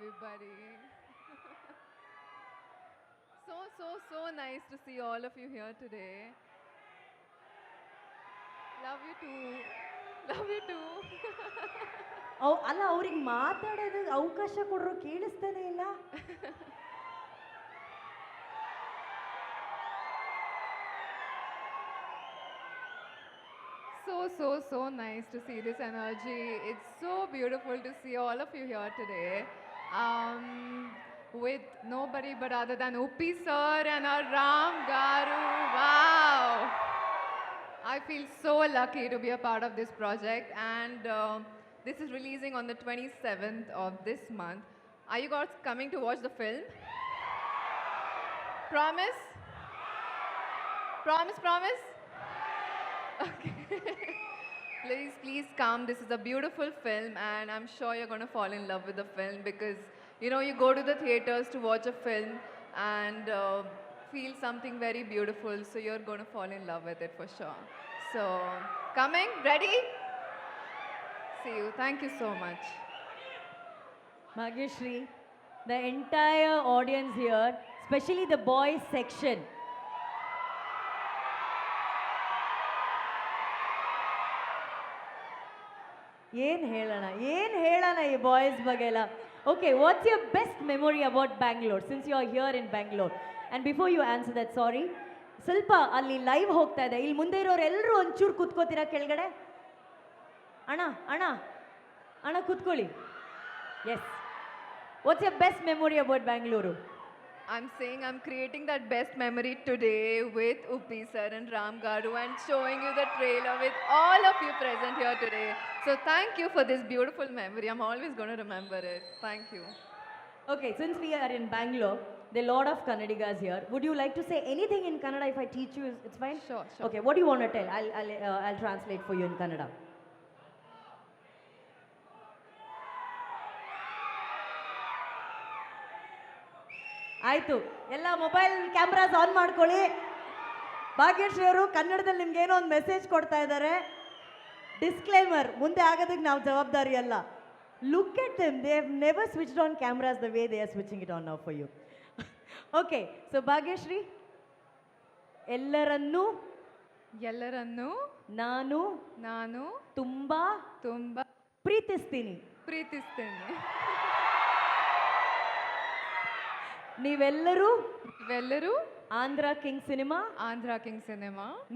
everybody. So nice to see all of you here today. Love you too. Love you too. ಅಲ್ಲ ಅವ್ರಿಗೆ ಮಾತಾಡೋದಕ್ಕೆ ಅವಕಾಶ ಕೊಡ್ರು ಕೇಳಿಸ್ತಾನೆ ಇಲ್ಲ. So nice to see this energy. It's so beautiful to see all of you here today. With nobody but other than Uppi sir and our Ram Garu. Wow! I feel so lucky to be a part of this project, and this is releasing on the 27th of this month. Are you guys coming to watch the film? Promise? Promise? Okay. Please come. This is a beautiful film, and I'm sure you're going to fall in love with the film because, you know, you go to the theaters to watch a film and feel something very beautiful, so you're going to fall in love with it for sure. So, coming? Ready? See you. Thank you so much. Bhagyashree, the entire audience here, especially the boys section. ಏನು ಹೇಳೋಣ ಈ boys ಬಗ್ಗೆ ಎಲ್ಲ. Okay, what's your best memory about Bangalore since you are here in Bangalore? And before you answer that, sorry, ಸ್ವಲ್ಪ ಅಲ್ಲಿ live ಹೋಗ್ತಾ ಇದೆ, ಇಲ್ಲಿ ಮುಂದೆ ಇರೋರು ಎಲ್ಲರೂ ಒಂಚೂರು ಕೂತ್ಕೋತೀರಾ ಕೆಳಗಡೆ? ಅಣ್ಣ ಕೂತ್ಕೊಳ್ಳಿ. Yes, what's your best memory about Bangalore? I'm saying I'm creating that best memory today with Uppi sir and Ram Garu and showing you the trailer with all of you present here today. So thank you for this beautiful memory. I'm always going to remember it. Thank you. Okay, since we are in Bangalore, there are a lot of Kannadigas here. Would you like to say anything in Kannada if I teach you? It's fine? Sure. Okay, what do you want to tell? I'll translate for you in Kannada. ಆಯಿತು, ಎಲ್ಲ mobile cameras on ಮಾಡ್ಕೊಳ್ಳಿ. ಭಾಗ್ಯಶ್ರೀ ಅವರು ಕನ್ನಡದಲ್ಲಿ ನಿಮ್ಗೇನೋ ಒಂದು message ಕೊಡ್ತಾ ಇದ್ದಾರೆ. Disclaimer, ಮುಂದೆ ಆಗೋದಕ್ಕೆ ನಾವು ಜವಾಬ್ದಾರಿ ಅಲ್ಲ. Look at them, they have never switched on cameras the way they are switching it on now for you. Okay, so Bhagyashree, ಎಲ್ಲರನ್ನೂ ನಾನು ತುಂಬಾ ಪ್ರೀತಿಸ್ತೀನಿ. ನೀವೆಲ್ಲರೂ ಆಂಧ್ರ ಕಿಂಗ್ ಸಿನಿಮಾ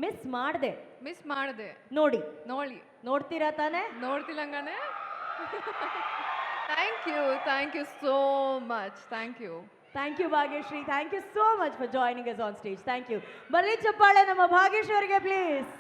ಮಿಸ್ ಮಾಡಿದೆ ನೋಡ್ತೀರಾ ತಾನೆ? ನೋಡ್ತಿಲ್ಲಂಗಾನೆ. Thank you so much. Thank you Bhagyashree. Thank you so much for joining us on stage. Thank you. ಬರ್ಲಿ ಚಪ್ಪಾಳೆ ನಮ್ಮ ಭಾಗ್ಯಶ್ರೀ ಅವರಿಗೆ ಪ್ಲೀಸ್.